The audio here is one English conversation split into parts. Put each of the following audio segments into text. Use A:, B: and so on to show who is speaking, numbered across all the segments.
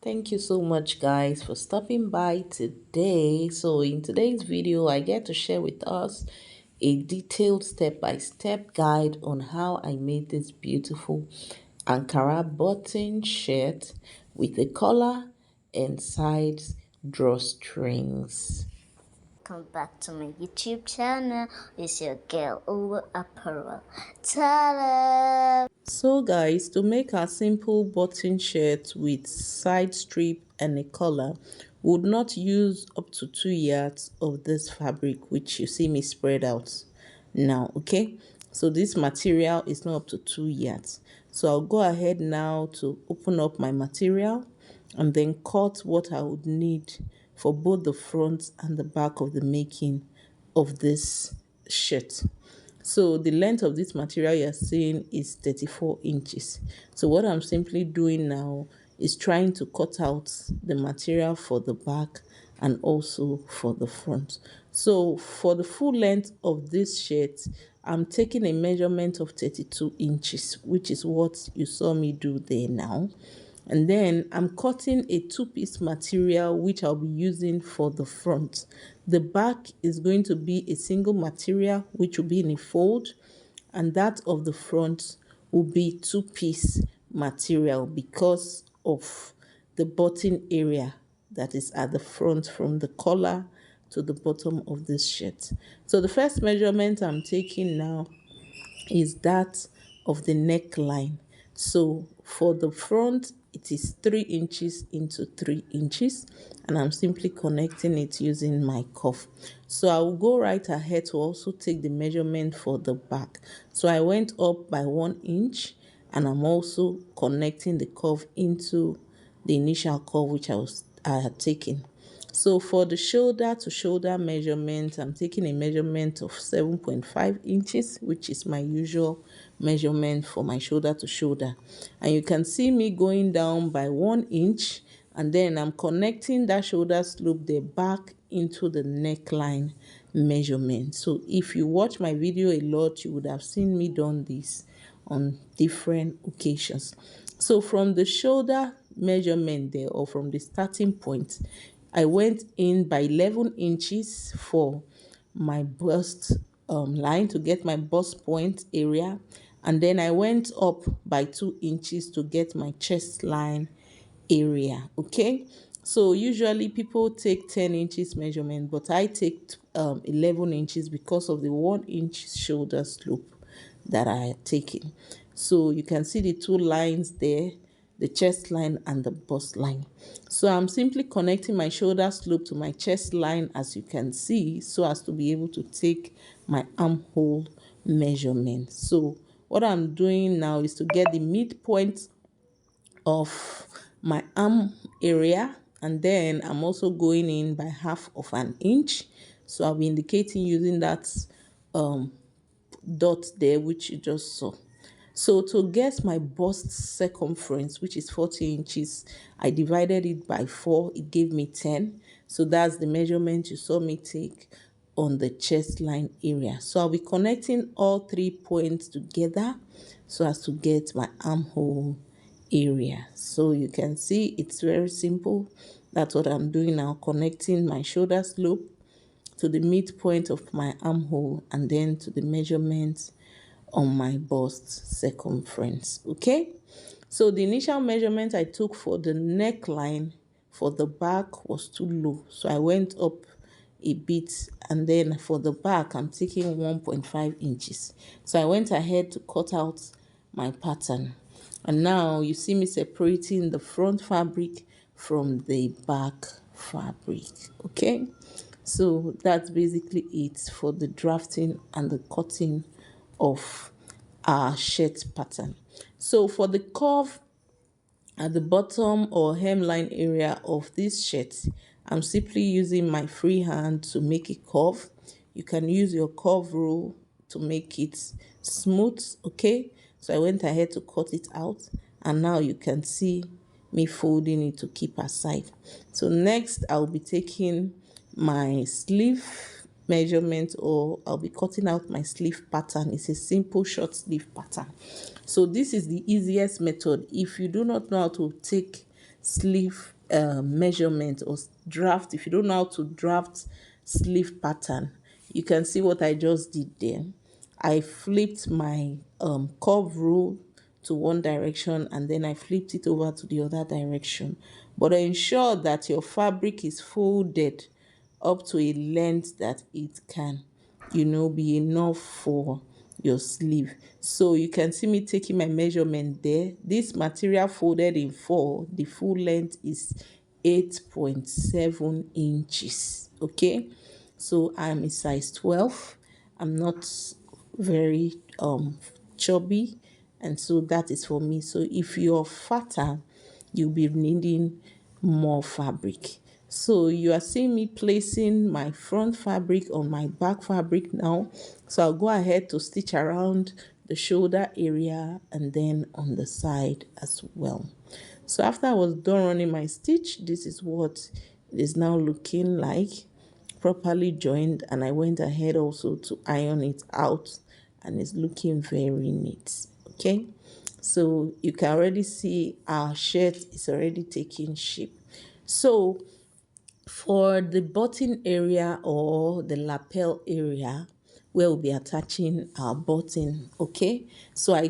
A: Thank you so much guys for stopping by today. So in today's video, I get to share with us a detailed step-by-step guide on how I made this beautiful Ankara button shirt with a collar and side drawstrings.
B: Welcome back to my YouTube channel. It's your girl over apparel. Ta-da!
A: So guys, to make a simple button shirt with side strip and a collar, we would not use up to 2 yards of this fabric which you see me spread out now, okay? So this material is not up to 2 yards. So I'll go ahead now to open up my material and then cut what I would need for both the front and the back of the making of this shirt. So the length of this material you're seeing is 34 inches. So what I'm simply doing now is trying to cut out the material for the back and also for the front. So for the full length of this shirt, I'm taking a measurement of 32 inches, which is what you saw me do there now. And then I'm cutting a two-piece material which I'll be using for the front. The back is going to be a single material which will be in a fold, and that of the front will be two-piece material because of the button area that is at the front from the collar to the bottom of this shirt. So the first measurement I'm taking now is that of the neckline. So for the front, it is 3 inches into 3 inches, and I'm simply connecting it using my cuff. So I will go right ahead to also take the measurement for the back. So I went up by 1 inch, and I'm also connecting the cuff into the initial curve which I had taken. So for the shoulder to shoulder measurement, I'm taking a measurement of 7.5 inches, which is my usual measurement for my shoulder to shoulder. And you can see me going down by 1 inch, and then I'm connecting that shoulder slope there back into the neckline measurement. So if you watch my video a lot, you would have seen me done this on different occasions. So from the shoulder measurement there, or from the starting point, I went in by 11 inches for my bust line to get my bust point area, and then I went up by 2 inches to get my chest line area. Okay, so usually people take 10 inches measurement, but I take 11 inches because of the 1 inch shoulder slope that I had taken. So you can see the two lines there, the chest line and the bust line. So I'm simply connecting my shoulder slope to my chest line, as you can see, so as to be able to take my armhole measurement. So what I'm doing now is to get the midpoint of my arm area, and then I'm also going in by 1/2 inch. So I'll be indicating using that dot there which you just saw. So to get my bust circumference, which is 40 inches, I divided it by 4. It gave me 10. So that's the measurement you saw me take on the chest line area. So I'll be connecting all 3 points together so as to get my armhole area. So you can see it's very simple. That's what I'm doing now, connecting my shoulder slope to the midpoint of my armhole and then to the measurement on my bust circumference. Okay, so the initial measurement I took for the neckline for the back was too low, so I went up a bit, and then for the back I'm taking 1.5 inches. So I went ahead to cut out my pattern, and now you see me separating the front fabric from the back fabric. Okay, so that's basically it for the drafting and the cutting of our shirt pattern. So for the curve at the bottom or hemline area of this shirt, I'm simply using my free hand to make a curve. You can use your curve rule to make it smooth. Okay, so I went ahead to cut it out, and now you can see me folding it to keep aside. So next I'll be taking my sleeve measurement, or I'll be cutting out my sleeve pattern. It's a simple short sleeve pattern. So this is the easiest method. If you do not know how to take sleeve measurement or draft. If you don't know how to draft sleeve pattern, you can see what I just did there. I flipped my curve rule to one direction and then I flipped it over to the other direction. But ensure that your fabric is folded up to a length that it can, be enough for your sleeve. So you can see me taking my measurement there. This material folded in four, the full length is 8.7 inches. Okay, so I'm a size 12. I'm not very chubby, and so that is for me. So if you're fatter, you'll be needing more fabric. So you are seeing me placing my front fabric on my back fabric now. So I'll go ahead to stitch around the shoulder area and then on the side as well. So after I was done running my stitch, this is what it is now looking like, properly joined, and I went ahead also to iron it out and it's looking very neat. Okay, so you can already see our shirt is already taking shape. So for the button area or the lapel area where we'll be attaching our button, okay, so I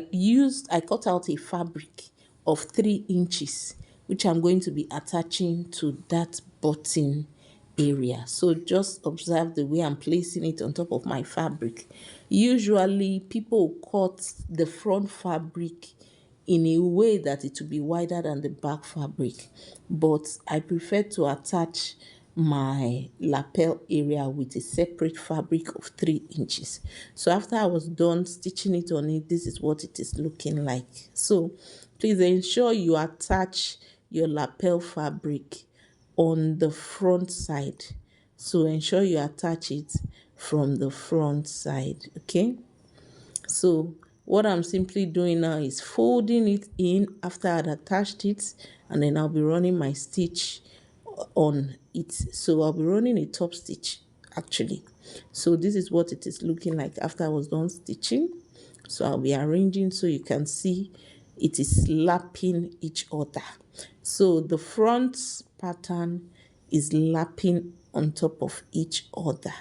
A: cut out a fabric of 3 inches which I'm going to be attaching to that button area. So just observe the way I'm placing it on top of my fabric. Usually people cut the front fabric in a way that it will be wider than the back fabric, but I prefer to attach my lapel area with a separate fabric of 3 inches. So after I was done stitching it on it, this is what it is looking like. So please ensure you attach your lapel fabric on the front side. So ensure you attach it from the front side. Okay, so what I'm simply doing now is folding it in after I'd attached it, and then I'll be running my stitch on it. So I'll be running a top stitch actually. So this is what it is looking like after I was done stitching. So I'll be arranging so you can see it is lapping each other. So the front pattern is lapping on top of each other.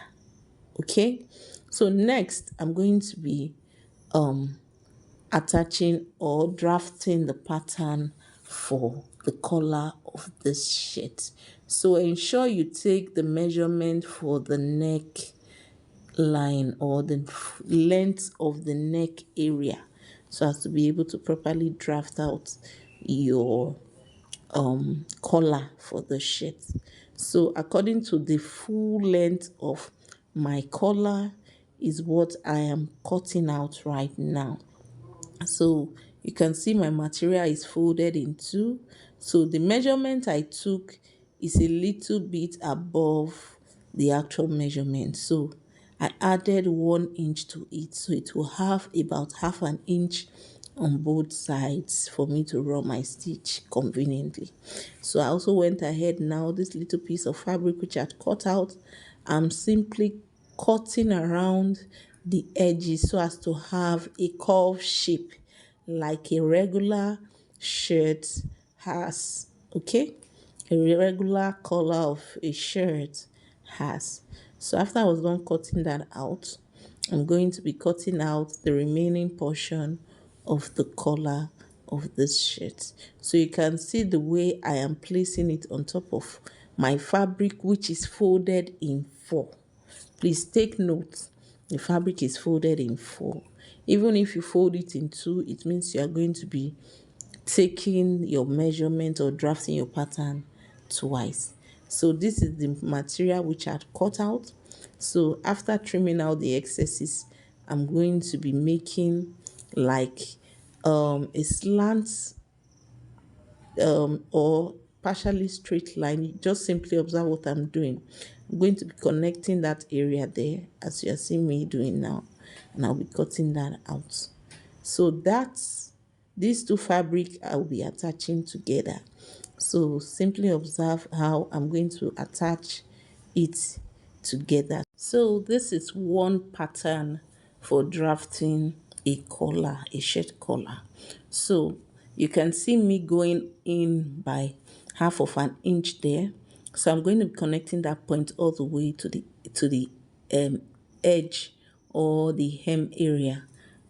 A: Okay, so next I'm going to be attaching or drafting the pattern for the collar of this shirt. So ensure you take the measurement for the neck line or the length of the neck area so as to be able to properly draft out your collar for the shirt. So according to the full length of my collar is what I am cutting out right now. So you can see my material is folded in two. So the measurement I took is a little bit above the actual measurement. So I added 1 inch to it. So it will have about half an inch on both sides for me to run my stitch conveniently. So I also went ahead now, this little piece of fabric which I had cut out, I'm simply cutting around the edges so as to have a curve shape like a regular shirt has. Okay, a regular color of a shirt has. So after I was done cutting that out, I'm going to be cutting out the remaining portion of the collar of this shirt. So you can see the way I am placing it on top of my fabric, which is folded in four. Please take note, the fabric is folded in four. Even if you fold it in two, it means you are going to be taking your measurement or drafting your pattern twice. So this is the material which I had cut out. So after trimming out the excesses, I'm going to be making like a slant or partially straight line. You just simply observe what I'm doing. I'm going to be connecting that area there as you are seeing me doing now, and I'll be cutting that out. So that's these two fabric I'll be attaching together. So simply observe how I'm going to attach it together. So this is one pattern for drafting a collar, a shirt collar. So you can see me going in by half of an inch there. So I'm going to be connecting that point all the way to the um, edge or the hem area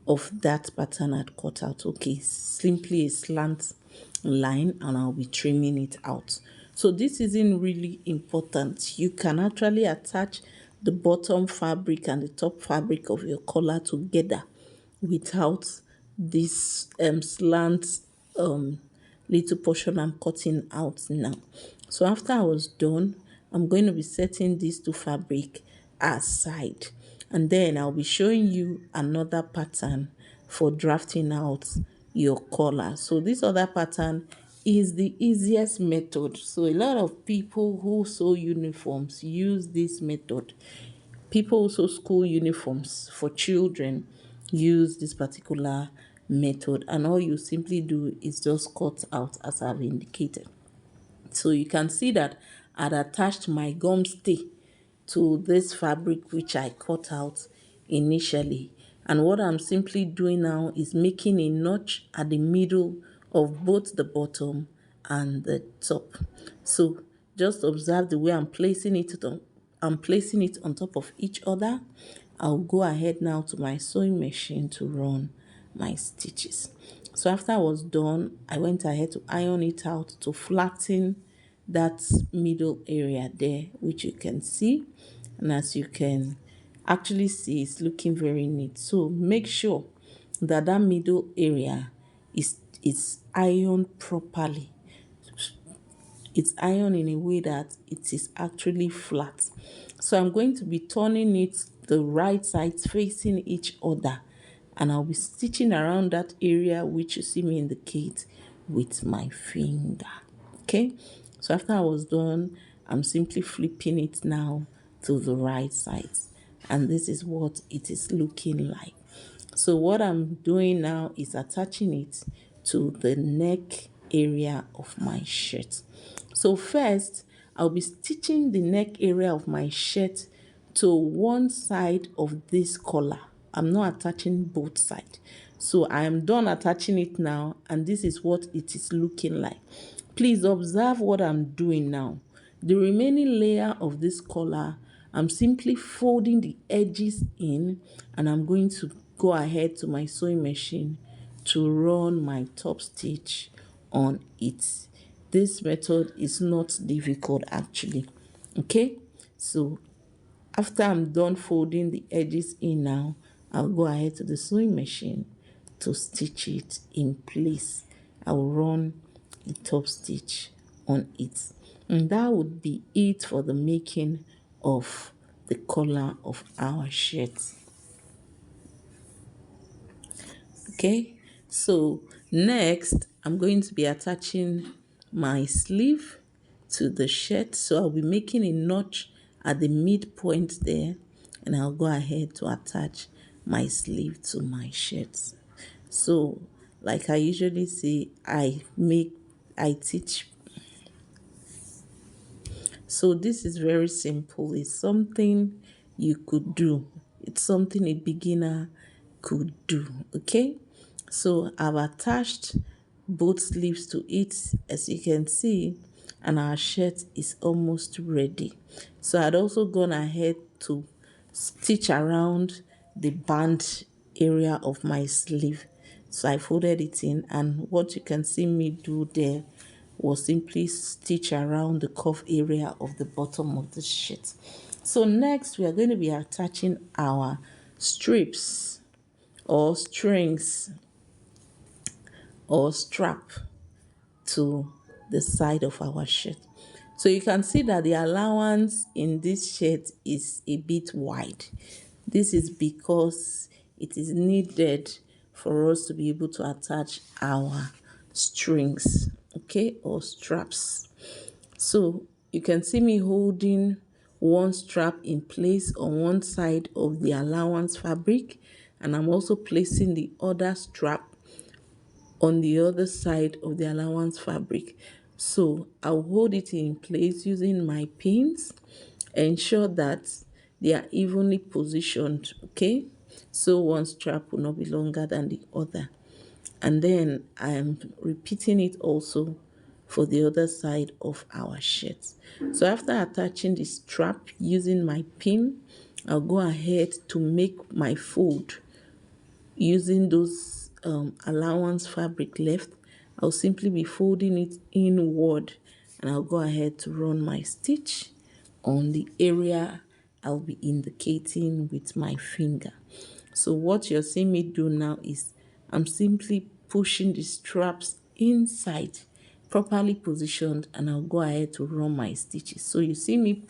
A: of that pattern I'd cut out. Okay, simply a slant line, and I'll be trimming it out. So this isn't really important. You can actually attach the bottom fabric and the top fabric of your collar together without this slant um, little portion I'm cutting out now. So after I was done, I'm going to be setting these two fabric aside, and then I'll be showing you another pattern for drafting out your collar. So this other pattern is the easiest method. So a lot of people who sew uniforms use this method. People who sew school uniforms for children use this particular method, and all you simply do is just cut out as I've indicated. So you can see that I'd attached my gum stay to this fabric which I cut out initially. And what I'm simply doing now is making a notch at the middle of both the bottom and the top. So just observe the way I'm placing it on top of each other. I'll go ahead now to my sewing machine to run my stitches. So after I was done, I went ahead to iron it out to flatten that middle area there, which you can see. And as you can actually see, it's looking very neat. So make sure that that middle area is ironed properly. It's ironed in a way that it is actually flat. So I'm going to be turning it the right sides facing each other, and I'll be stitching around that area which you see me indicate with my finger. Okay, so after I was done, I'm simply flipping it now to the right sides, and this is what it is looking like. So what I'm doing now is attaching it to the neck area of my shirt. So first, I'll be stitching the neck area of my shirt to one side of this collar. I'm not attaching both sides. So I am done attaching it now, and this is what it is looking like. Please observe what I'm doing now. The remaining layer of this collar, I'm simply folding the edges in, and I'm going to go ahead to my sewing machine to run my top stitch on it. This method is not difficult actually. Okay, so after I'm done folding the edges in now, I'll go ahead to the sewing machine to stitch it in place. I'll run a top stitch on it. And that would be it for the making of the collar of our shirt. Okay, so next I'm going to be attaching my sleeve to the shirt. So I'll be making a notch at the midpoint there, and I'll go ahead to attach my sleeve to my shirt. So like I usually say, I teach. So this is very simple. It's something you could do. It's something a beginner could do. Okay? So I've attached both sleeves to it, as you can see, and our shirt is almost ready. So I'd also gone ahead to stitch around the band area of my sleeve. So I folded it in, and what you can see me do there was simply stitch around the cuff area of the bottom of the shirt. So next we are going to be attaching our strips or strings or strap to the side of our shirt. So you can see that the allowance in this shirt is a bit wide. This is because it is needed for us to be able to attach our strings, okay, or straps. So you can see me holding one strap in place on one side of the allowance fabric, and I'm also placing the other strap on the other side of the allowance fabric. So I'll hold it in place using my pins, ensure that they are evenly positioned, okay? So one strap will not be longer than the other. And then I'm repeating it also for the other side of our shirt. So after attaching the strap using my pin, I'll go ahead to make my fold using those allowance fabric left. I'll simply be folding it inward, and I'll go ahead to run my stitch on the area I'll be indicating with my finger. So what you're seeing me do now is I'm simply pushing the straps inside, properly positioned, and I'll go ahead to run my stitches. So you see me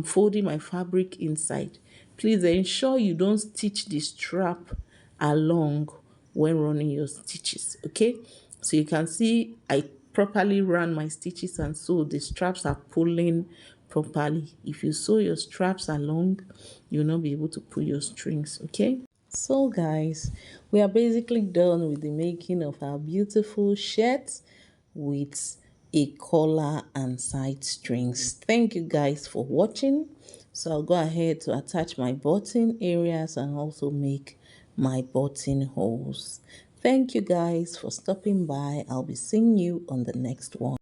A: folding my fabric inside. Please ensure you don't stitch the strap along when running your stitches, okay? So you can see I properly ran my stitches, and so the straps are pulling properly. If you sew your straps along, you'll not be able to pull your strings, okay? So guys, we are basically done with the making of our beautiful shirt with a collar and side strings. Thank you guys for watching. So I'll go ahead to attach my button areas and also make my buttonholes. Thank you guys for stopping by. I'll be seeing you on the next one.